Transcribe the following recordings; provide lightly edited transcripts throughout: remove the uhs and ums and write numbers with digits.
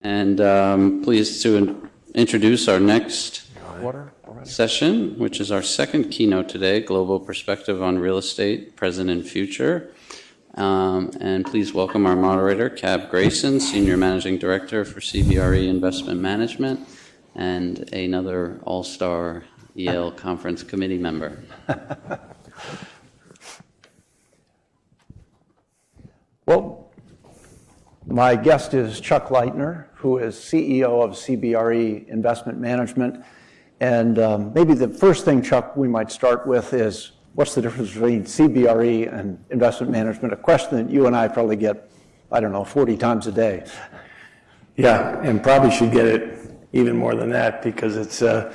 And pleased to introduce our next session, which is our second keynote today, Global Perspective on Real Estate, Present and Future. And please welcome our moderator, Grayson, Senior Managing Director for CBRE Investment Management, and another all-star Yale Conference Committee member. Well, my guest is Chuck Leitner, who is CEO of CBRE Investment Management. And maybe the first thing, Chuck, we might start with is, what's the difference between CBRE and investment management? A question that you and I probably get, 40 times a day. Yeah, and probably should get it even more than that because it's a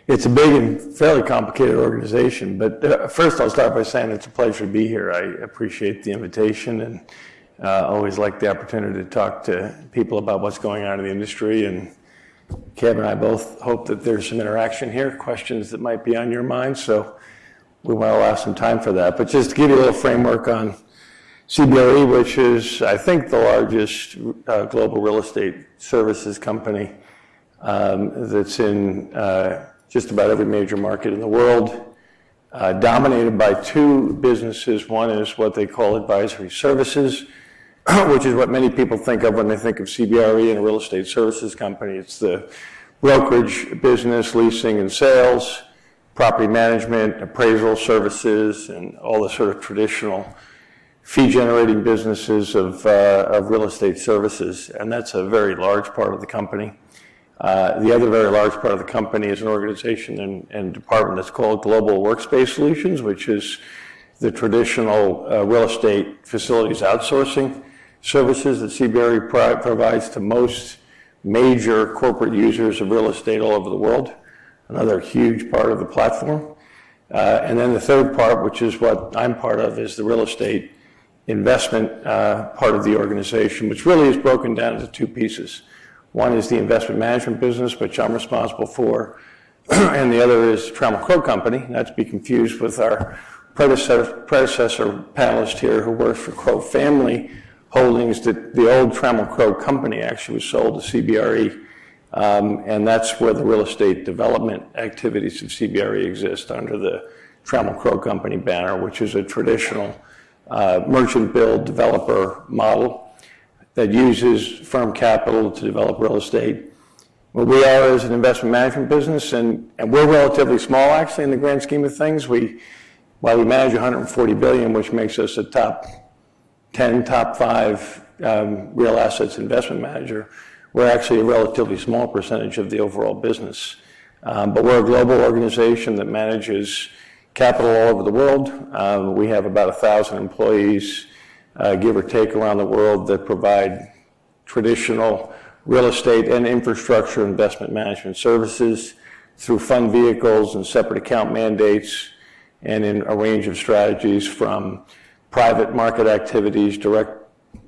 big and fairly complicated organization. But first I'll start by saying it's a pleasure to be here. I appreciate the invitation and always like the opportunity to talk to people about what's going on in the industry. And Kev and I both hope that there's some interaction here, questions that might be on your mind. So we want to allow some time for that. But just to give you a little framework on CBRE, which is, I think, the largest global real estate services company that's in just about every major market in the world, dominated by two businesses. One is what they call advisory services, which is what many people think of when they think of CBRE and a real estate services company. It's the brokerage business, leasing and sales, property management, appraisal services, and all the sort of traditional fee-generating businesses of real estate services. And that's a very large part of the company. The other very large part of the company is an organization and department that's called Global Workspace Solutions, which is the traditional real estate facilities outsourcing services that CBRE provides to most major corporate users of real estate all over the world, another huge part of the platform. And then the third part, which is what I'm part of, is the real estate investment part of the organization, which really is broken down into two pieces. One is the investment management business, which I'm responsible for, and the other is Trammell Crow Company, not to be confused with our predecessor panelist here who works for Crow Family Holdings. The old Trammell Crow Company actually was sold to CBRE, and that's where the real estate development activities of CBRE exist under the Trammell Crow Company banner, which is a traditional merchant build developer model that uses firm capital to develop real estate. What we are is an investment management business, and we're relatively small actually in the grand scheme of things. While we manage $140 billion, which makes us a top 10, top 5 real assets investment manager, we're actually a relatively small percentage of the overall business. But we're a global organization that manages capital all over the world. We have about 1,000 employees, give or take, around the world that provide traditional real estate and infrastructure investment management services through fund vehicles and separate account mandates, and in a range of strategies from private market activities, direct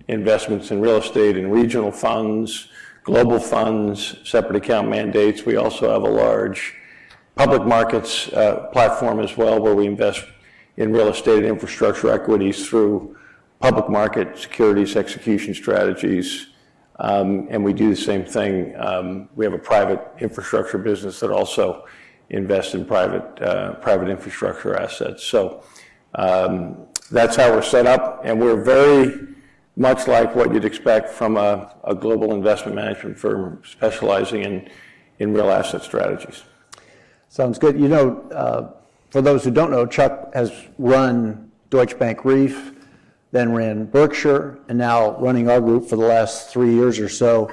investments in real estate and regional funds, global funds, separate account mandates. We also have a large public markets platform as well, where we invest in real estate and infrastructure equities through public market securities execution strategies, and we do the same thing. We have a private infrastructure business that also invests in private infrastructure assets. So that's how we're set up, and we're very much like what you'd expect from a global investment management firm specializing in real asset strategies. Sounds good. For those who don't know, Chuck has run Deutsche Bank Reef, then ran Berkshire, and now running our group for the last 3 years or so.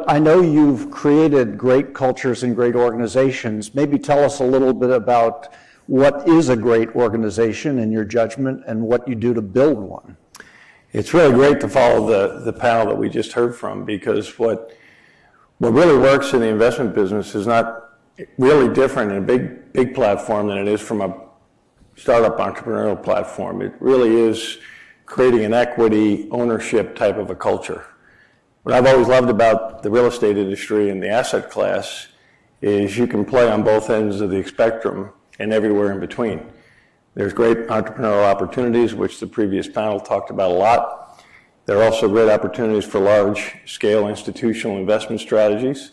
I know you've created great cultures and great organizations. Maybe tell us a little bit about what is a great organization in your judgment and what you do to build one. It's really great to follow the panel that we just heard from, because what really works in the investment business is not really different in a big platform than it is from a startup entrepreneurial platform. It really is creating an equity ownership type of a culture. What I've always loved about the real estate industry and the asset class is you can play on both ends of the spectrum and everywhere in between. There's great entrepreneurial opportunities, which the previous panel talked about a lot. There are also great opportunities for large-scale institutional investment strategies,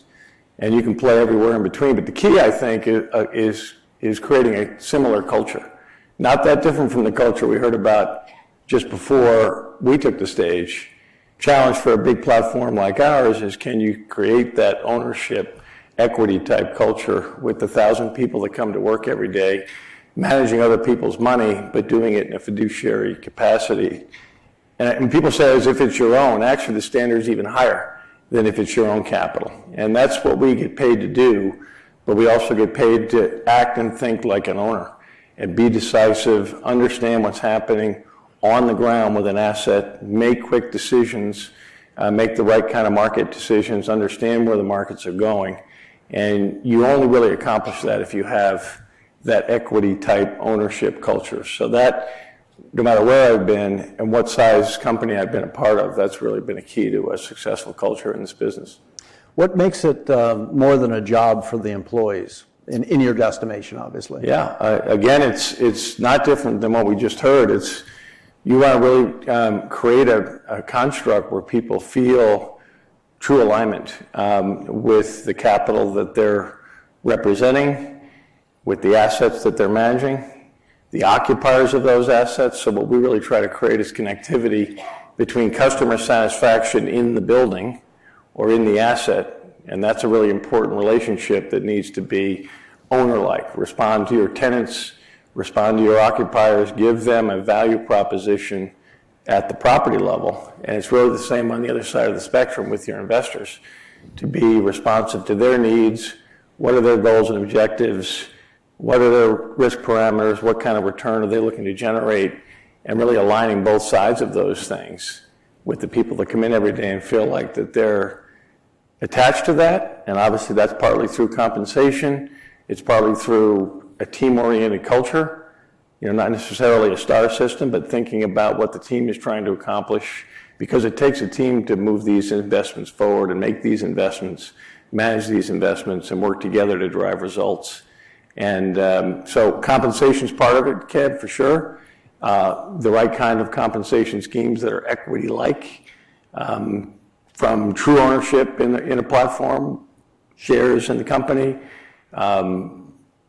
and you can play everywhere in between. But the key, I think, is creating a similar culture. Not that different from the culture we heard about just before we took the stage. Challenge for a big platform like ours is, can you create that ownership, equity type culture with the 1,000 people that come to work every day, managing other people's money, but doing it in a fiduciary capacity. And people say as if it's your own. Actually, the standard is even higher than if it's your own capital. And that's what we get paid to do, but we also get paid to act and think like an owner and be decisive, understand what's happening on the ground with an asset, make quick decisions, make the right kind of market decisions, understand where the markets are going. And you only really accomplish that if you have that equity type ownership culture. So that, no matter where I've been and what size company I've been a part of, that's really been a key to a successful culture in this business. What makes it more than a job for the employees, in your estimation, obviously? Yeah, again, it's not different than what we just heard. It's, you want to really create a construct where people feel true alignment with the capital that they're representing, with the assets that they're managing, the occupiers of those assets. So what we really try to create is connectivity between customer satisfaction in the building or in the asset, and that's a really important relationship that needs to be owner-like. Respond to your tenants, respond to your occupiers, give them a value proposition at the property level, and it's really the same on the other side of the spectrum with your investors, to be responsive to their needs, what are their goals and objectives, what are their risk parameters, what kind of return are they looking to generate, and really aligning both sides of those things with the people that come in every day and feel like that they're attached to that. And obviously that's partly through compensation, it's partly through a team-oriented culture, not necessarily a star system, but thinking about what the team is trying to accomplish, because it takes a team to move these investments forward and make these investments, manage these investments, and work together to drive results. And so compensation is part of it, Kev, for sure. The right kind of compensation schemes that are equity-like, from true ownership in a platform, shares in the company,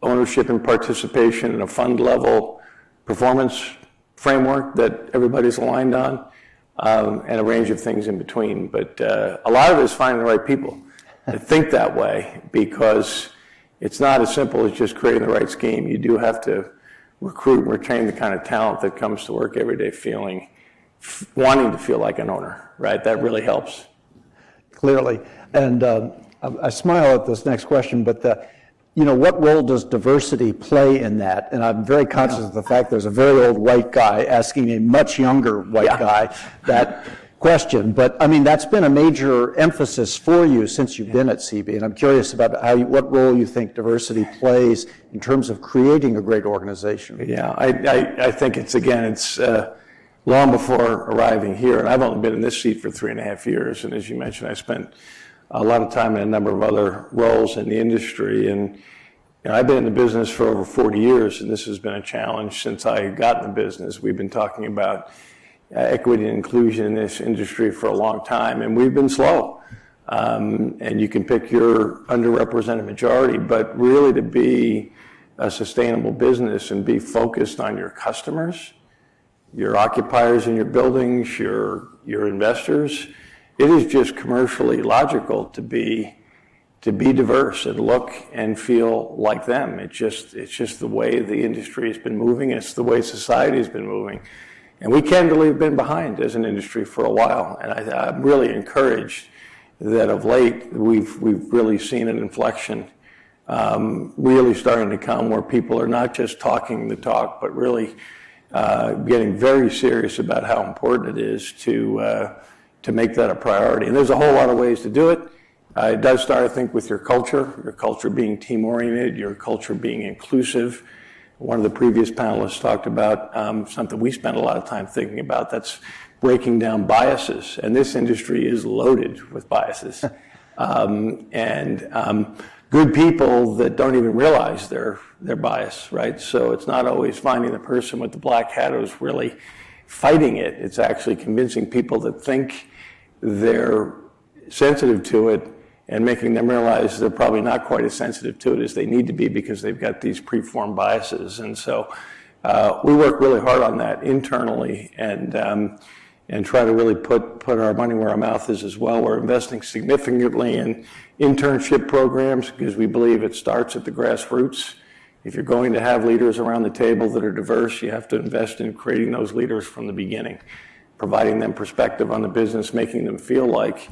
ownership and participation in a fund level performance framework that everybody's aligned on, and a range of things in between. But a lot of it is finding the right people that think that way, because it's not as simple as just creating the right scheme. You do have to recruit and retain the kind of talent that comes to work every day wanting to feel like an owner, right? That really helps. Clearly. And I smile at this next question, but what role does diversity play in that? And I'm very conscious of the fact there's a very old white guy asking a much younger white guy that question. But I mean, that's been a major emphasis for you since you've been at CB. And I'm curious about what role you think diversity plays in terms of creating a great organization. Yeah, I think it's long before arriving here, and I've only been in this seat for 3.5 years. And as you mentioned, I spent a lot of time in a number of other roles in the industry. And I've been in the business for over 40 years, and this has been a challenge since I got in the business. We've been talking about equity and inclusion in this industry for a long time, and we've been slow. And you can pick your underrepresented majority, but really to be a sustainable business and be focused on your customers, your occupiers in your buildings, your investors, it is just commercially logical to be diverse and look and feel like them. It's just the way the industry has been moving. It's the way society has been moving. And we candidly have been behind as an industry for a while. And I'm really encouraged that of late we've really seen an inflection really starting to come, where people are not just talking the talk, but really getting very serious about how important it is to make that a priority. And there's a whole lot of ways to do it. It does start, I think, with your culture being team-oriented, your culture being inclusive. One of the previous panelists talked about something we spent a lot of time thinking about, that's breaking down biases. And this industry is loaded with biases. Good people that don't even realize their bias, right? So it's not always finding the person with the black hat who's really fighting it. It's actually convincing people that think they're sensitive to it and making them realize they're probably not quite as sensitive to it as they need to be because they've got these preformed biases. And so we work really hard on that internally and try to really put our money where our mouth is as well. We're investing significantly in internship programs because we believe it starts at the grassroots. If you're going to have leaders around the table that are diverse, you have to invest in creating those leaders from the beginning, providing them perspective on the business, making them feel like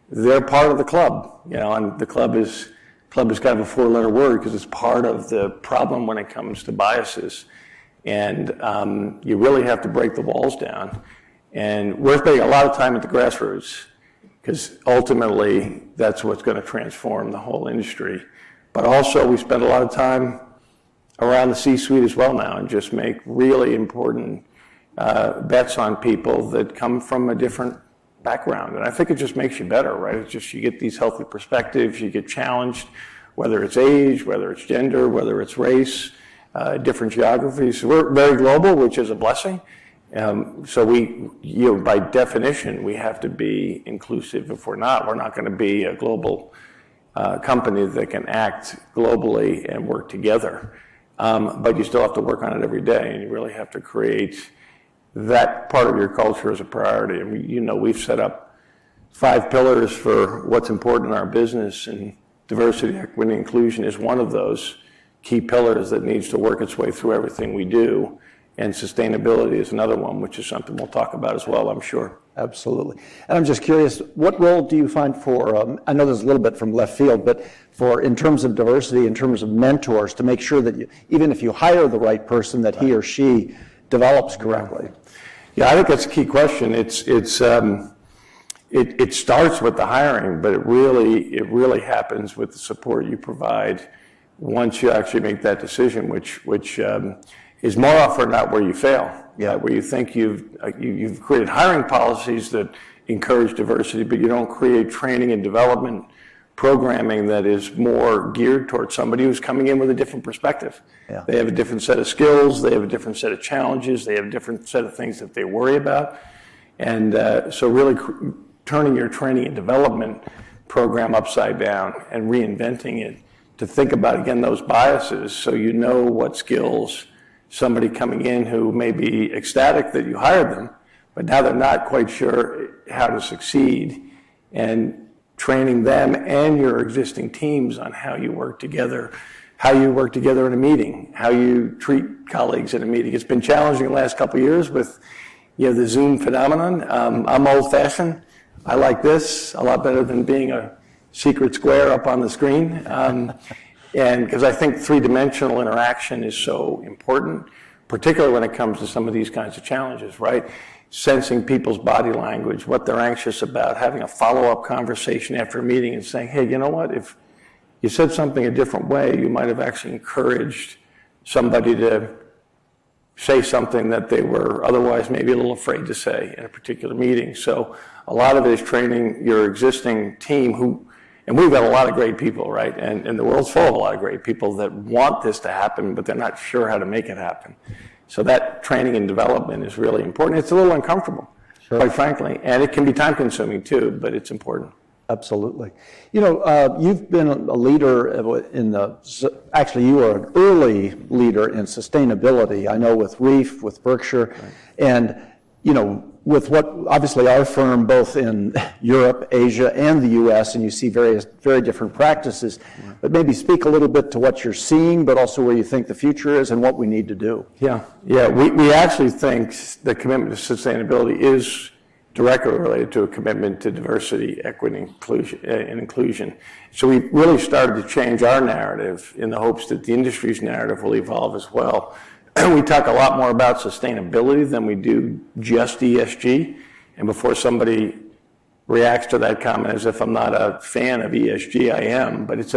they're part of the club. And the club is kind of a four-letter word because it's part of the problem when it comes to biases. And you really have to break the walls down. And we're spending a lot of time at the grassroots because ultimately that's what's going to transform the whole industry. But also we spend a lot of time around the C-suite as well now and just make really important bets on people that come from a different background. And I think it just makes you better, right? It's just you get these healthy perspectives, you get challenged, whether it's age, whether it's gender, whether it's race, different geographies. So we're very global, which is a blessing. So by definition, we have to be inclusive. If we're not going to be a global company that can act globally and work together. But you still have to work on it every day, and you really have to create that part of your culture as a priority. And we've set up 5 pillars for what's important in our business, and diversity, equity, and inclusion is one of those key pillars that needs to work its way through everything we do. And sustainability is another one, which is something we'll talk about as well, I'm sure. Absolutely. And I'm just curious, what role do you find for, I know this is a little bit from left field, but in terms of diversity, in terms of mentors, to make sure that even if you hire the right person, that he or she develops correctly? Yeah, I think that's a key question. It starts with the hiring, but it really happens with the support you provide once you actually make that decision, which is more often not where you fail. Yeah, where you think you've created hiring policies that encourage diversity, but you don't create training and development programming that is more geared towards somebody who's coming in with a different perspective. Yeah. They have a different set of skills, they have a different set of challenges, they have a different set of things that they worry about. And so really turning your training and development program upside down and reinventing it to think about, again, those biases so you know what skills somebody coming in who may be ecstatic that you hired them, but now they're not quite sure how to succeed, and training them and your existing teams on how you work together in a meeting, how you treat colleagues in a meeting. It's been challenging the last couple of years with the Zoom phenomenon. I'm old-fashioned. I like this a lot better than being a secret square up on the screen. And because I think three-dimensional interaction is so important, particularly when it comes to some of these kinds of challenges, right? Sensing people's body language, what they're anxious about, having a follow-up conversation after a meeting and saying, hey, you know what? If you said something a different way, you might have actually encouraged somebody to say something that they were otherwise maybe a little afraid to say in a particular meeting. So a lot of it is training your existing team and we've got a lot of great people, right? And the world's full of a lot of great people that want this to happen, but they're not sure how to make it happen. So that training and development is really important. It's a little uncomfortable, quite frankly, and it can be time-consuming too, but it's important. Absolutely. You've been a leader actually you were an early leader in sustainability, I know with Reef, with Berkshire, right. And, with what, obviously our firm, both in Europe, Asia, and the US, and you see very different practices, right. But maybe speak a little bit to what you're seeing, but also where you think the future is and what we need to do. Yeah. We actually think the commitment to sustainability is directly related to a commitment to diversity, equity, and inclusion. So we really started to change our narrative in the hopes that the industry's narrative will evolve as well. We talk a lot more about sustainability than we do just ESG. And before somebody reacts to that comment as if I'm not a fan of ESG, I am, but it's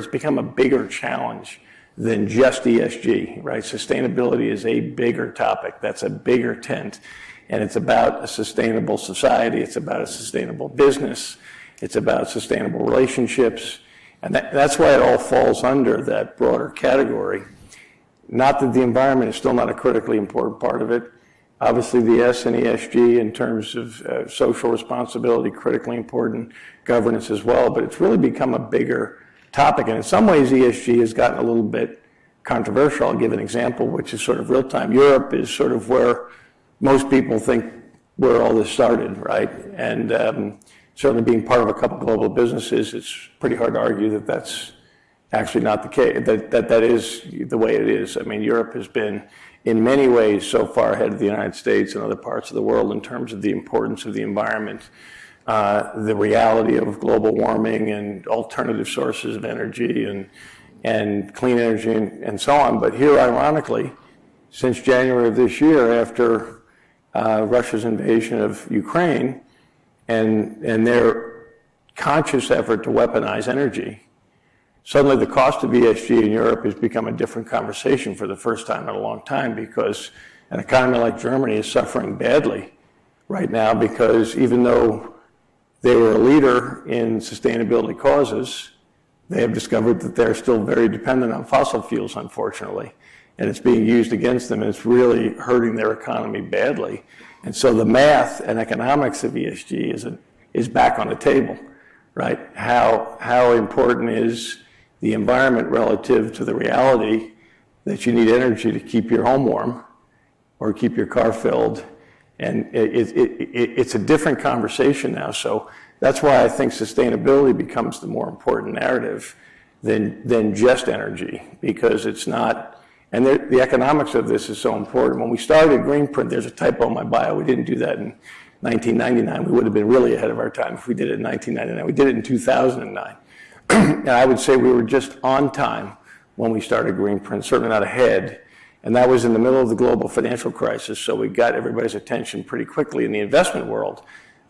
become a bigger challenge than just ESG, right? Sustainability is a bigger topic. That's a bigger tent. And it's about a sustainable society. It's about a sustainable business. It's about sustainable relationships. And that's why it all falls under that broader category. Not that the environment is still not a critically important part of it. Obviously, the S in ESG in terms of social responsibility, critically important, governance as well, but it's really become a bigger topic. And in some ways, ESG has gotten a little bit controversial. I'll give an example, which is sort of real time. Europe is sort of where most people think where all this started, right? And certainly being part of a couple global businesses, it's pretty hard to argue that that's actually not the case, that is the way it is. I mean, Europe has been, in many ways, so far ahead of the United States and other parts of the world in terms of the importance of the environment, the reality of global warming and alternative sources of energy and clean energy and so on. But here, ironically, since January of this year, after Russia's invasion of Ukraine and their conscious effort to weaponize energy, suddenly the cost of ESG in Europe has become a different conversation for the first time in a long time, because an economy like Germany is suffering badly right now, because even though they were a leader in sustainability causes, they have discovered that they're still very dependent on fossil fuels, unfortunately, and it's being used against them, and it's really hurting their economy badly. And so the math and economics of ESG is back on the table, right? How important is the environment relative to the reality that you need energy to keep your home warm or keep your car filled? And it's a different conversation now. So that's why I think sustainability becomes the more important narrative than just energy, because it's not, and the economics of this is so important. When we started Greenprint, there's a typo in my bio. We didn't do that in 1999. We would have been really ahead of our time if we did it in 1999. We did it in 2009. And I would say we were just on time when we started Greenprint, certainly not ahead. And that was in the middle of the global financial crisis, so we got everybody's attention pretty quickly in the investment world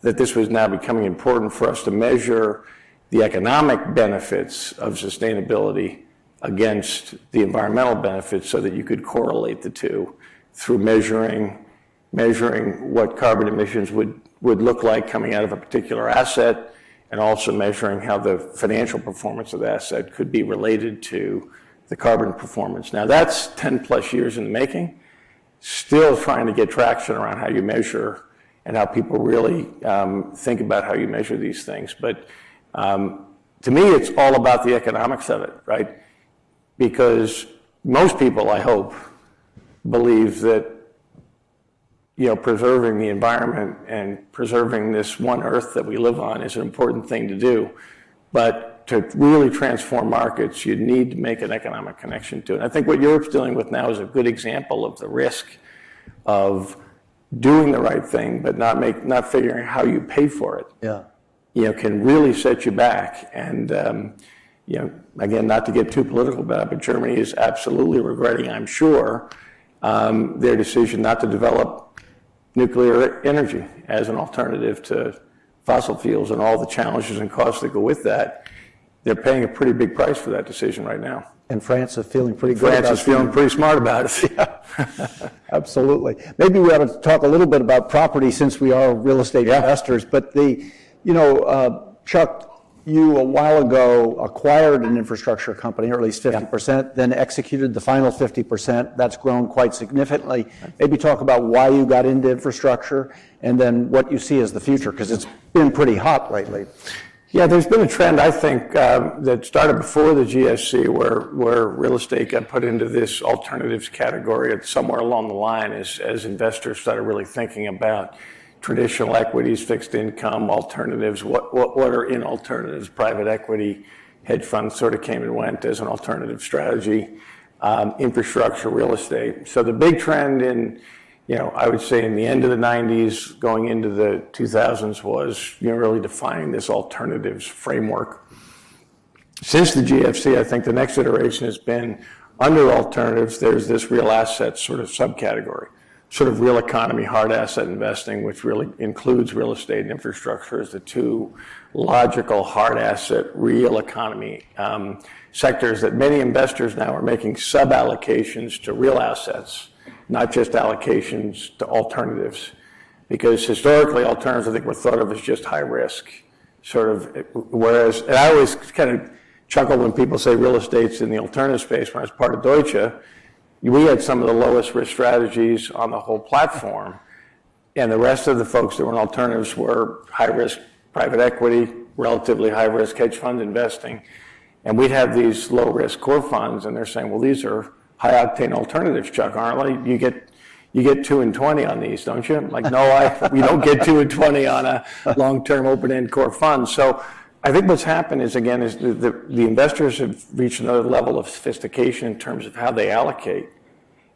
that this was now becoming important for us to measure the economic benefits of sustainability against the environmental benefits, so that you could correlate the two through measuring what carbon emissions would look like coming out of a particular asset, and also measuring how the financial performance of the asset could be related to the carbon performance. Now that's 10 plus years in the making, still trying to get traction around how you measure and how people really think about how you measure these things. But to me, it's all about the economics of it, right? Because most people, I hope, believe that preserving the environment and preserving this one Earth that we live on is an important thing to do. But to really transform markets, you need to make an economic connection to it. And I think what Europe's dealing with now is a good example of the risk of doing the right thing, but not figuring how you pay for it. Yeah. Can really set you back. And again, not to get too political about it, but Germany is absolutely regretting, I'm sure, their decision not to develop nuclear energy as an alternative to fossil fuels and all the challenges and costs that go with that. They're paying a pretty big price for that decision right now. And France is feeling pretty good about it. France is feeling pretty smart about it. Yeah. Absolutely. Maybe we ought to talk a little bit about property, since we are real estate investors. But Chuck, you a while ago acquired an infrastructure company, or at least 50%, then executed the final 50%. That's grown quite significantly. Maybe talk about why you got into infrastructure and then what you see as the future, because it's been pretty hot lately. Yeah, there's been a trend, I think, that started before the GFC, where real estate got put into this alternatives category somewhere along the line as investors started really thinking about traditional equities, fixed income, alternatives, what are in alternatives. Private equity, hedge funds sort of came and went as an alternative strategy, infrastructure, real estate. So the big trend in, I would say in the end of the 90s, going into the 2000s was, really defining this alternatives framework. Since the GFC, I think the next iteration has been under alternatives, there's this real assets sort of subcategory. Sort of real economy, hard asset investing, which really includes real estate and infrastructure, as the two logical hard asset, real economy sectors that many investors now are making sub-allocations to real assets, not just allocations to alternatives. Because historically, alternatives, I think, were thought of as just high risk, sort of, whereas, and I always kind of chuckle when people say real estate's in the alternative space. When I was part of Deutsche, we had some of the lowest risk strategies on the whole platform. And the rest of the folks that were in alternatives were high-risk private equity, relatively high-risk hedge fund investing. And we'd have these low-risk core funds, and they're saying, well, these are high-octane alternatives, Chuck, aren't they? You get 2 and 20 on these, don't you? I'm like, no, we don't get 2 and 20 on a long-term open-end core fund. So I think what's happened is, again, is the investors have reached another level of sophistication in terms of how they allocate.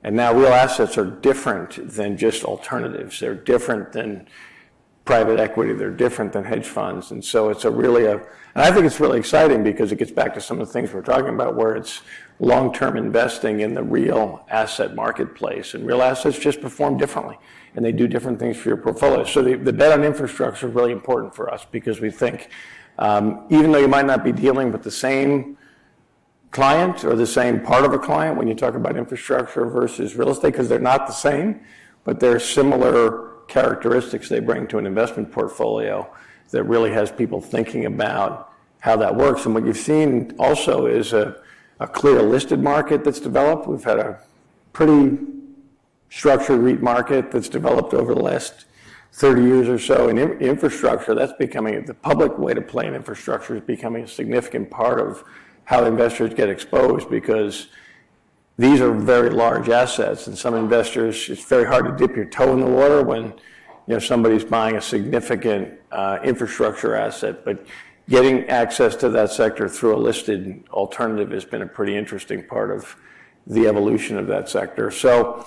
And now real assets are different than just alternatives. They're different than private equity. They're different than hedge funds. And so it's and I think it's really exciting because it gets back to some of the things we're talking about where it's long-term investing in the real asset marketplace. And real assets just perform differently and they do different things for your portfolio. So the bet on infrastructure is really important for us because we think even though you might not be dealing with the same client or the same part of a client when you talk about infrastructure versus real estate, because they're not the same, but they're similar characteristics they bring to an investment portfolio that really has people thinking about how that works. And what you've seen also is a clear listed market that's developed. We've had a pretty structured REIT market that's developed over the last 30 years or so. In infrastructure, that's becoming, the public way to play in infrastructure is becoming a significant part of how investors get exposed because these are very large assets, and some investors, it's very hard to dip your toe in the water when somebody's buying a significant infrastructure asset, but getting access to that sector through a listed alternative has been a pretty interesting part of the evolution of that sector. So,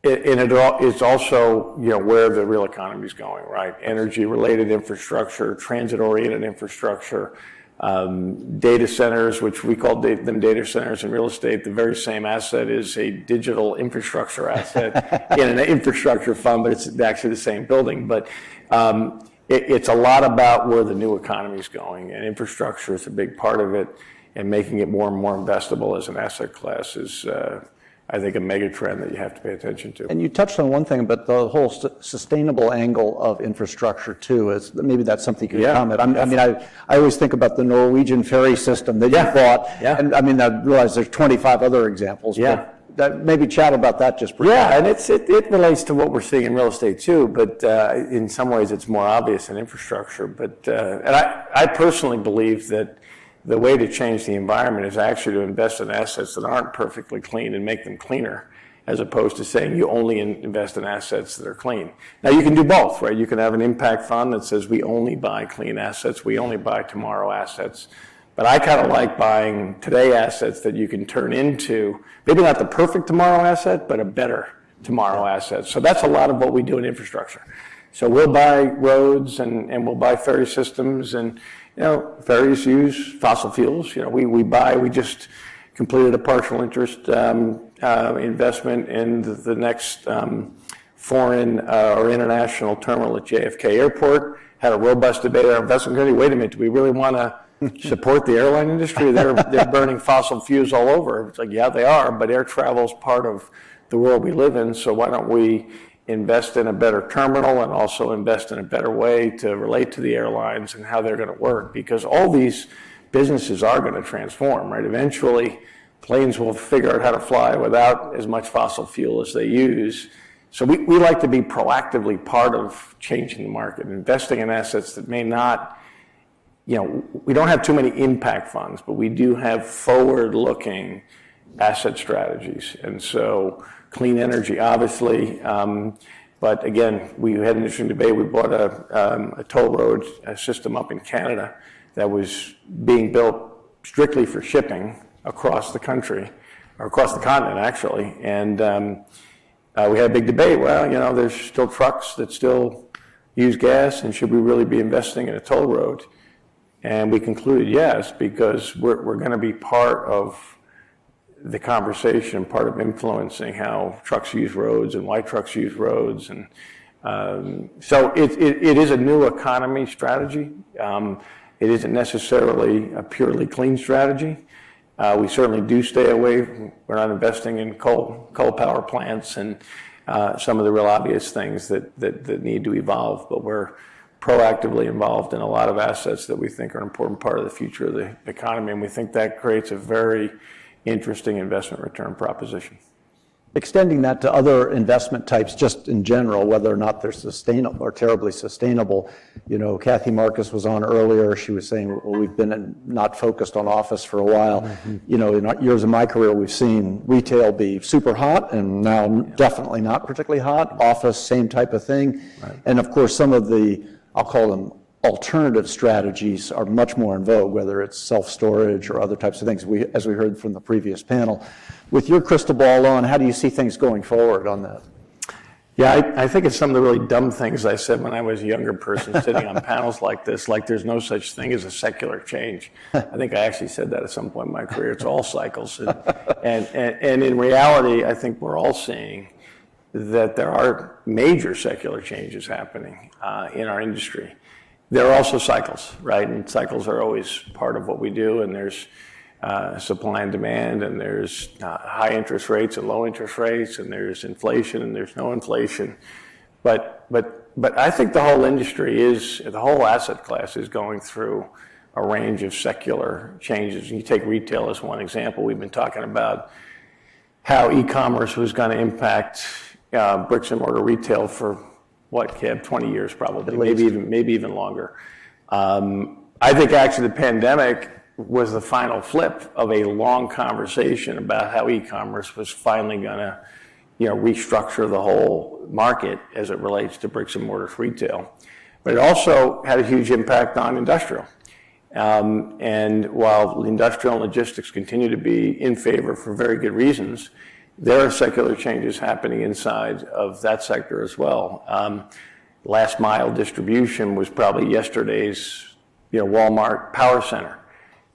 it's also where the real economy is going, right? Energy-related infrastructure, transit-oriented infrastructure. Data centers, which we call them data centers in real estate, the very same asset is a digital infrastructure asset in an infrastructure fund, but it's actually the same building. But it's a lot about where the new economy is going, and infrastructure is a big part of it, and making it more and more investable as an asset class is, I think, a mega trend that you have to pay attention to. And you touched on one thing, but the whole sustainable angle of infrastructure too is maybe that's something you can comment. I always think about the Norwegian ferry system that you bought, and I realize there's 25 other examples. But maybe chat about that just briefly. Yeah, and it relates to what we're seeing in real estate too, but in some ways it's more obvious in infrastructure. But and I personally believe that the way to change the environment is actually to invest in assets that aren't perfectly clean and make them cleaner, as opposed to saying you only invest in assets that are clean. Now you can do both, right? You can have an impact fund that says we only buy clean assets, we only buy tomorrow assets. But I kind of like buying today assets that you can turn into, maybe not the perfect tomorrow asset, but a better tomorrow asset. So that's a lot of what we do in infrastructure. So we'll buy roads and we'll buy ferry systems, and ferries use fossil fuels. We just completed a partial interest investment in the next foreign or international terminal at JFK Airport. Had a robust debate at our investment committee. Wait a minute, do we really want to support the airline industry? They're burning fossil fuels all over. It's like, yeah, they are, but air travel is part of the world we live in. So why don't we invest in a better terminal and also invest in a better way to relate to the airlines and how they're going to work, because all these businesses are going to transform, right? Eventually, planes will figure out how to fly without as much fossil fuel as they use. So we like to be proactively part of changing the market, investing in assets that may not, we don't have too many impact funds, but we do have forward-looking asset strategies. And so clean energy, obviously, but again, we had an interesting debate. We bought a toll road system up in Canada that was being built strictly for shipping across the country, or across the continent, actually. And we had a big debate. Well, there's still trucks that still use gas, and should we really be investing in a toll road? And we concluded yes, because we're going to be part of the conversation, part of influencing how trucks use roads and why trucks use roads. And so it is a new economy strategy. It isn't necessarily a purely clean strategy. We certainly do stay away. We're not investing in coal power plants and some of the real obvious things that need to evolve, but we're proactively involved in a lot of assets that we think are an important part of the future of the economy, and we think that creates a very interesting investment return proposition. extending that to other investment types just in general, whether or not they're sustainable or terribly sustainable. You know, Kathy Marcus was on earlier. She was saying, well, we've been not focused on office for a while. You know, in years of my career, we've seen retail be super hot and now definitely not particularly hot. Office, same type of thing. And of course, some of the, I'll call them alternative strategies, are much more in vogue, whether it's self-storage or other types of things, as we heard from the previous panel. With your crystal ball on, how do you see things going forward on that? Yeah, I think it's some of the really dumb things I said when I was a younger person sitting on panels like this, like there's no such thing as a secular change. I think I actually said that at some point in my career. It's all cycles. And in reality, I think we're all seeing that there are major secular changes happening in our industry. There are also cycles, right? And cycles are always part of what we do, and there's supply and demand, and there's high interest rates and low interest rates, and there's inflation and there's no inflation. But I think the whole industry the whole asset class is going through a range of secular changes. You take retail as one example. We've been talking about how e-commerce was going to impact bricks and mortar retail for what, Kev, 20 years probably, maybe even longer. I think actually the pandemic was the final flip of a long conversation about how e-commerce was finally going to, restructure the whole market as it relates to bricks and mortar retail. But it also had a huge impact on industrial. And while industrial and logistics continue to be in favor for very good reasons, there are secular changes happening inside of that sector as well. Last mile distribution was probably yesterday's, Walmart power center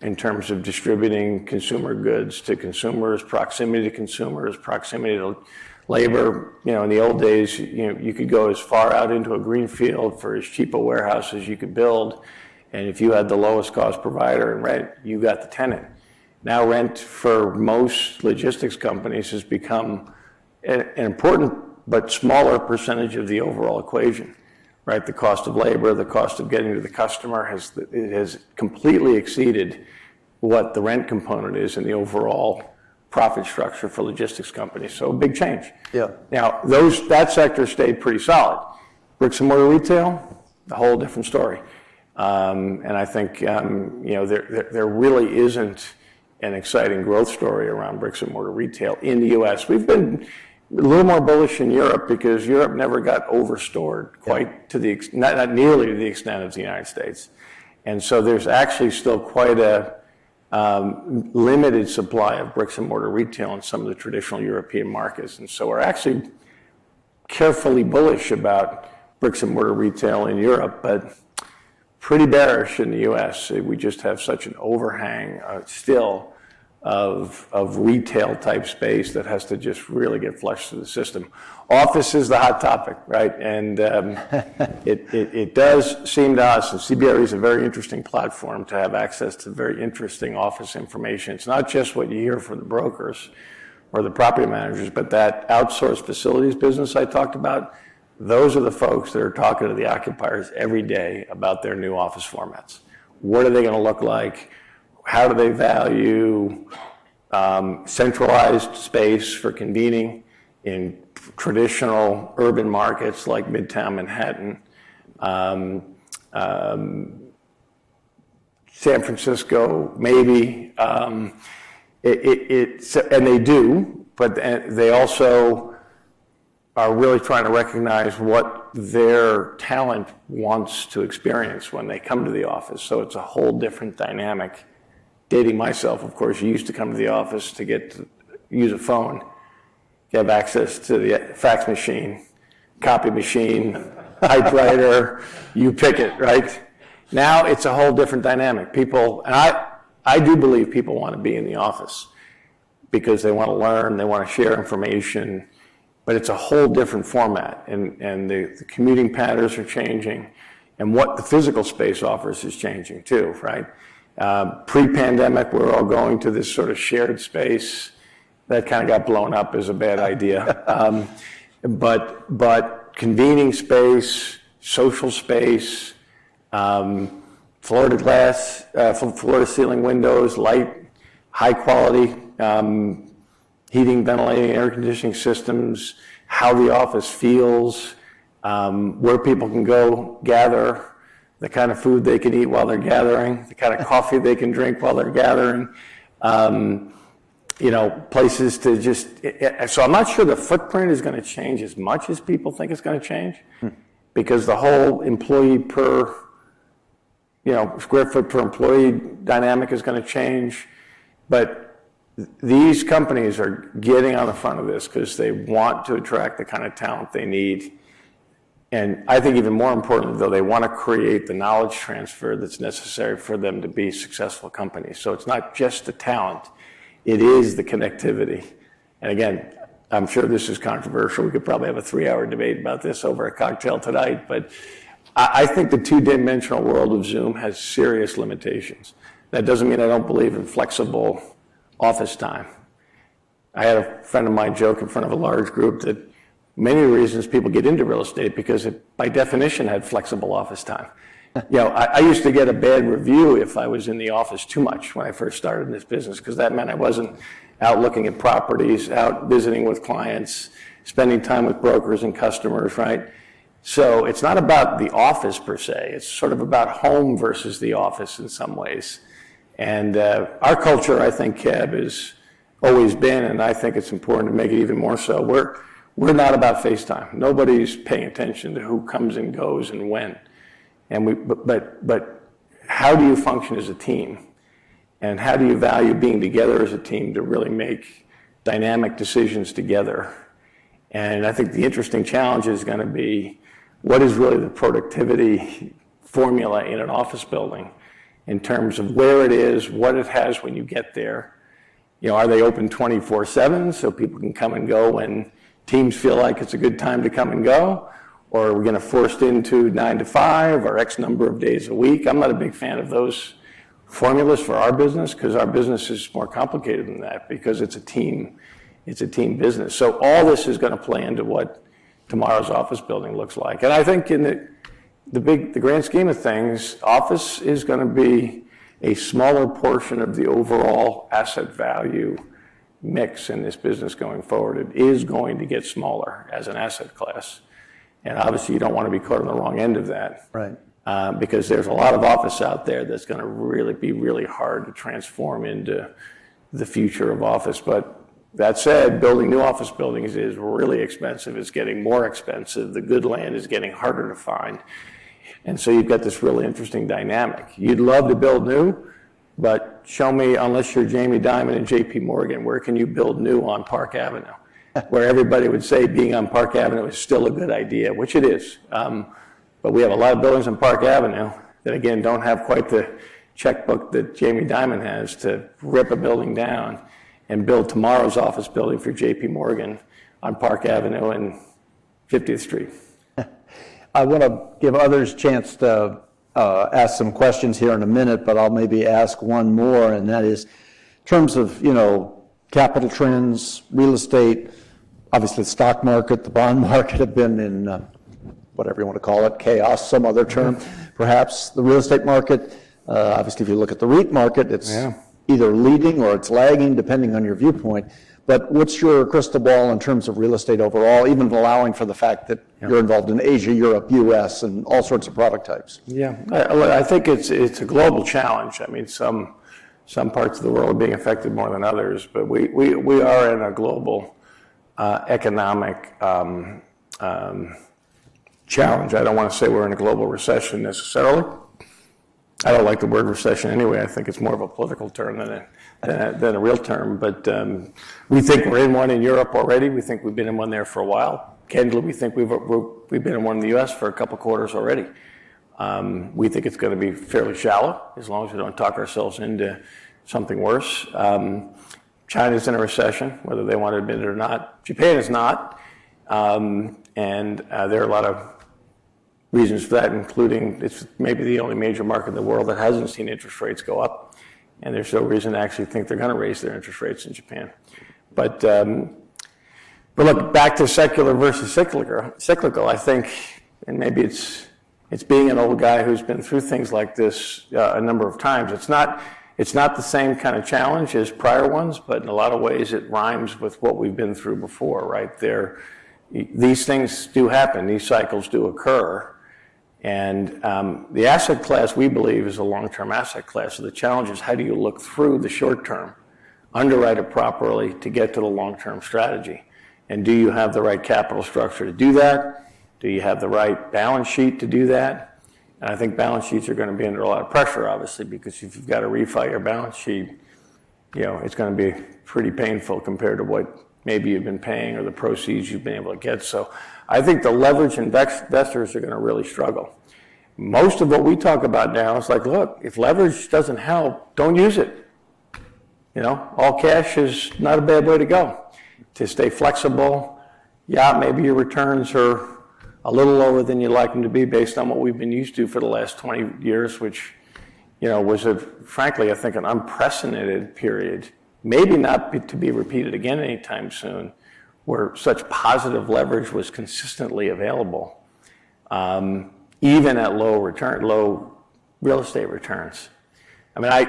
in terms of distributing consumer goods to consumers, proximity to consumers, proximity to labor. In the old days, you could go as far out into a green field for as cheap a warehouse as you could build, and if you had the lowest cost provider in rent, you got the tenant. Now rent for most logistics companies has become an important but smaller percentage of the overall equation, right? The cost of labor, the cost of getting to the customer has completely exceeded what the rent component is in the overall profit structure for logistics companies. So a big change. Yeah. Now that sector stayed pretty solid. Bricks and mortar retail, a whole different story. And I think there really isn't an exciting growth story around bricks and mortar retail in the U.S. We've been a little more bullish in Europe because Europe never got overstored quite to the not nearly to the extent of the United States, and so there's actually still quite a limited supply of bricks and mortar retail in some of the traditional European markets, and so we're actually carefully bullish about bricks and mortar retail in Europe, but pretty bearish in the U.S. We just have such an overhang still of retail type space that has to just really get flushed through the system. Office is the hot topic, right? And it does seem to us, and CBRE is a very interesting platform to have access to very interesting office information. It's not just what you hear from the brokers or the property managers, but that outsourced facilities business I talked about, those are the folks that are talking to the occupiers every day about their new office formats. What are they going to look like? How do they value centralized space for convening in traditional urban markets like Midtown Manhattan, San Francisco, maybe. And they do, but they also are really trying to recognize what their talent wants to experience when they come to the office. So it's a whole different dynamic. Dating myself, of course, you used to come to the office to use a phone, you have access to the fax machine, copy machine, typewriter, you pick it, right? Now it's a whole different dynamic. People, and I do believe people want to be in the office because they want to learn, they want to share information, but it's a whole different format, and the commuting patterns are changing, and what the physical space offers is changing too, right? Pre-pandemic, we were all going to this sort of shared space that kind of got blown up as a bad idea. But convening space, social space, floor to ceiling windows, light, high quality heating, ventilating, air conditioning systems, how the office feels, where people can go gather, the kind of food they can eat while they're gathering, the kind of coffee they can drink while they're gathering, places to just, so I'm not sure the footprint is going to change as much as people think it's going to change, because the whole employee per, square foot per employee dynamic is going to change. But these companies are getting on the front of this because they want to attract the kind of talent they need. And I think even more importantly, though, they want to create the knowledge transfer that's necessary for them to be successful companies. So it's not just the talent, it is the connectivity. And again, I'm sure this is controversial. We could probably have a 3-hour debate about this over a cocktail tonight, but I think the two-dimensional world of Zoom has serious limitations. That doesn't mean I don't believe in flexible office time. I had a friend of mine joke in front of a large group that many of the reasons people get into real estate because it, by definition, had flexible office time. I used to get a bad review if I was in the office too much when I first started in this business, because that meant I wasn't out looking at properties, out visiting with clients, spending time with brokers and customers, right? So it's not about the office per se. It's sort of about home versus the office in some ways. And our culture, I think, Cab, has always been, and I think it's important to make it even more so, we're not about FaceTime. Nobody's paying attention to who comes and goes and when. And but how do you function as a team? And how do you value being together as a team to really make dynamic decisions together? And I think the interesting challenge is going to be, what is really the productivity formula in an office building in terms of where it is, what it has when you get there? Are they open 24/7 so people can come and go when teams feel like it's a good time to come and go? Or are we going to force it into 9 to 5 or X number of days a week? I'm not a big fan of those formulas for our business, because our business is more complicated than that, because it's a team business. So all this is going to play into what tomorrow's office building looks like. And I think in the grand scheme of things, office is going to be a smaller portion of the overall asset value mix in this business going forward. It is going to get smaller as an asset class. And obviously you don't want to be caught on the wrong end of that. Right. Because there's a lot of office out there that's going to really be really hard to transform into the future of office. But that said, building new office buildings is really expensive. It's getting more expensive. The good land is getting harder to find. And so you've got this really interesting dynamic. You'd love to build new, but show me, unless you're Jamie Dimon and JP Morgan, where can you build new on Park Avenue? Where everybody would say being on Park Avenue is still a good idea, which it is. But we have a lot of buildings on Park Avenue that, again, don't have quite the checkbook that Jamie Dimon has to rip a building down and build tomorrow's office building for JP Morgan on Park Avenue and 50th Street. I want to give others a chance to ask some questions here in a minute, but I'll maybe ask one more, and that is, in terms of, capital trends, real estate, obviously the stock market, the bond market have been in, whatever you want to call it, chaos, some other term, perhaps. The real estate market, obviously if you look at the REIT market, it's either leading or it's lagging, depending on your viewpoint. But what's your crystal ball in terms of real estate overall, even allowing for the fact that you're involved in Asia, Europe, US, and all sorts of product types? Yeah, I think it's a global challenge. I mean, some parts of the world are being affected more than others, but we are in a global economic challenge. I don't want to say we're in a global recession necessarily. I don't like the word recession anyway. I think it's more of a political term than a real term. But we think we're in one in Europe already. We think we've been in one there for a while. Candidly, we think we've been in one in the U.S. for a couple quarters already. We think it's going to be fairly shallow, as long as we don't talk ourselves into something worse. China's in a recession, whether they want to admit it or not. Japan is not. And there are a lot of reasons for that, including it's maybe the only major market in the world that hasn't seen interest rates go up. And there's no reason to actually think they're going to raise their interest rates in Japan. But look, back to secular versus cyclical, I think, and maybe it's being an old guy who's been through things like this a number of times. It's not It's not the same kind of challenge as prior ones, but in a lot of ways it rhymes with what we've been through before, right? These things do happen, these cycles do occur. And the asset class, we believe, is a long-term asset class. So the challenge is, how do you look through the short term, underwrite it properly to get to the long-term strategy? And do you have the right capital structure to do that? Do you have the right balance sheet to do that? And I think balance sheets are going to be under a lot of pressure, obviously, because if you've got to refi your balance sheet, it's going to be pretty painful compared to what maybe you've been paying or the proceeds you've been able to get. So I think the leveraged investors are going to really struggle. Most of what we talk about now is like, look, if leverage doesn't help, don't use it. All cash is not a bad way to go. To stay flexible, maybe your returns are a little lower than you'd like them to be based on what we've been used to for the last 20 years, which, was frankly, I think an unprecedented period, maybe not to be repeated again anytime soon, where such positive leverage was consistently available, even at low real estate returns. I mean,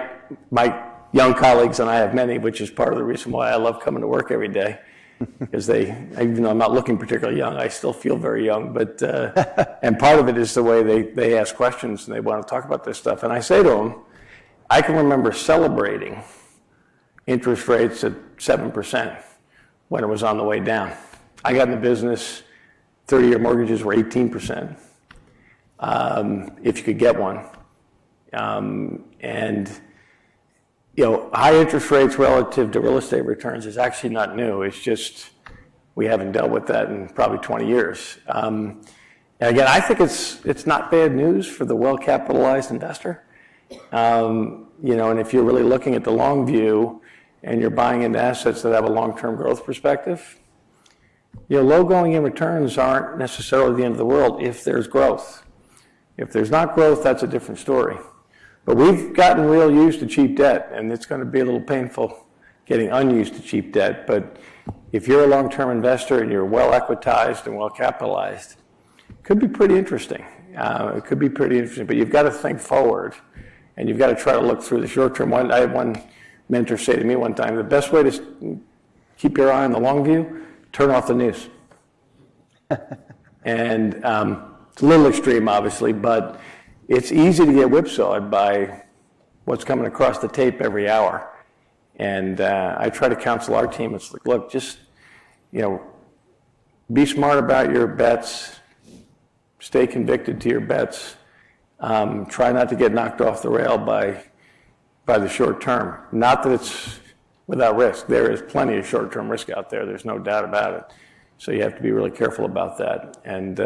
my young colleagues, and I have many, which is part of the reason why I love coming to work every day, because even though I'm not looking particularly young, I still feel very young. But and part of it is the way they ask questions and they want to talk about this stuff. And I say to them, I can remember celebrating interest rates at 7% when it was on the way down. I got in the business, 30-year mortgages were 18%, if you could get one. High interest rates relative to real estate returns is actually not new. It's just we haven't dealt with that in probably 20 years. And again, I think it's not bad news for the well-capitalized investor. And if you're really looking at the long view and you're buying into assets that have a long-term growth perspective, low going-in returns aren't necessarily the end of the world if there's growth. If there's not growth, that's a different story. But we've gotten real used to cheap debt, and it's going to be a little painful getting unused to cheap debt. But if you're a long-term investor and you're well equitized and well capitalized, it could be pretty interesting. But you've got to think forward, and you've got to try to look through the short term. I had one mentor say to me one time, the best way to keep your eye on the long view, turn off the news. And it's a little extreme, obviously, but it's easy to get whipsawed by what's coming across the tape every hour. And I try to counsel our team. It's like, look, just, be smart about your bets. Stay convicted to your bets. Try not to get knocked off the rail by the short term. Not that it's without risk. There is plenty of short-term risk out there. There's no doubt about it. So you have to be really careful about that. And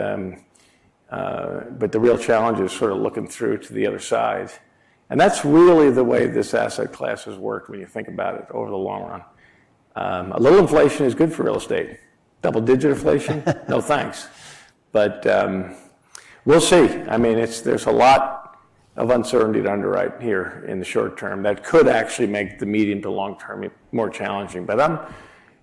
but the real challenge is sort of looking through to the other side. And that's really the way this asset class has worked when you think about it over the long run. A little inflation is good for real estate. Double-digit inflation, no thanks. But we'll see. I mean, there's a lot of uncertainty to underwrite here in the short term that could actually make the medium to long term more challenging. But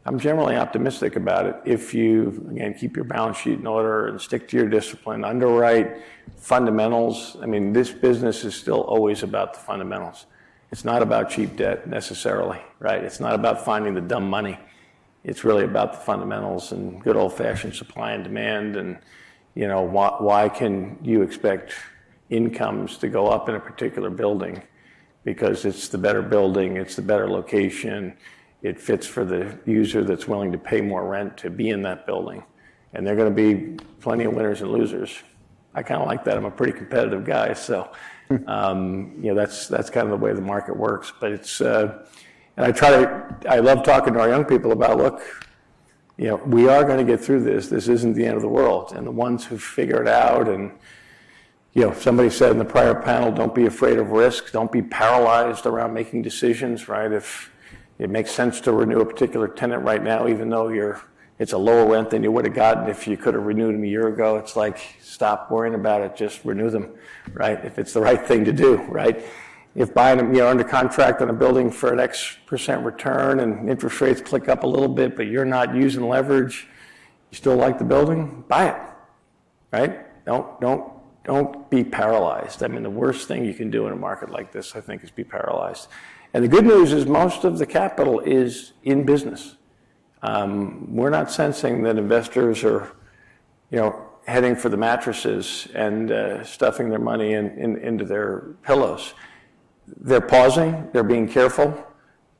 I'm generally optimistic about it if you, again, keep your balance sheet in order and stick to your discipline, underwrite fundamentals. I mean, this business is still always about the fundamentals. It's not about cheap debt necessarily, right? It's not about finding the dumb money. It's really about the fundamentals and good old-fashioned supply and demand. And, why can you expect incomes to go up in a particular building? Because it's the better building, it's the better location, it fits for the user that's willing to pay more rent to be in that building. And there are going to be plenty of winners and losers. I kind of like that. I'm a pretty competitive guy, so that's kind of the way the market works. But it's and I love talking to our young people about, look, we are going to get through this. This isn't the end of the world. And the ones who figure it out, and somebody said in the prior panel, don't be afraid of risk. Don't be paralyzed around making decisions, right? If it makes sense to renew a particular tenant right now, even though it's a lower rent than you would have gotten if you could have renewed them a year ago. It's like, stop worrying about it, just renew them, right? If it's the right thing to do, right? If buying them, under contract on a building for an X% return and interest rates click up a little bit, but you're not using leverage, you still like the building, buy it, right? Don't don't be paralyzed. I mean, the worst thing you can do in a market like this, I think, is be paralyzed. And the good news is most of the capital is in business. We're not sensing that investors are, heading for the mattresses and stuffing their money into their pillows. They're pausing. They're being careful.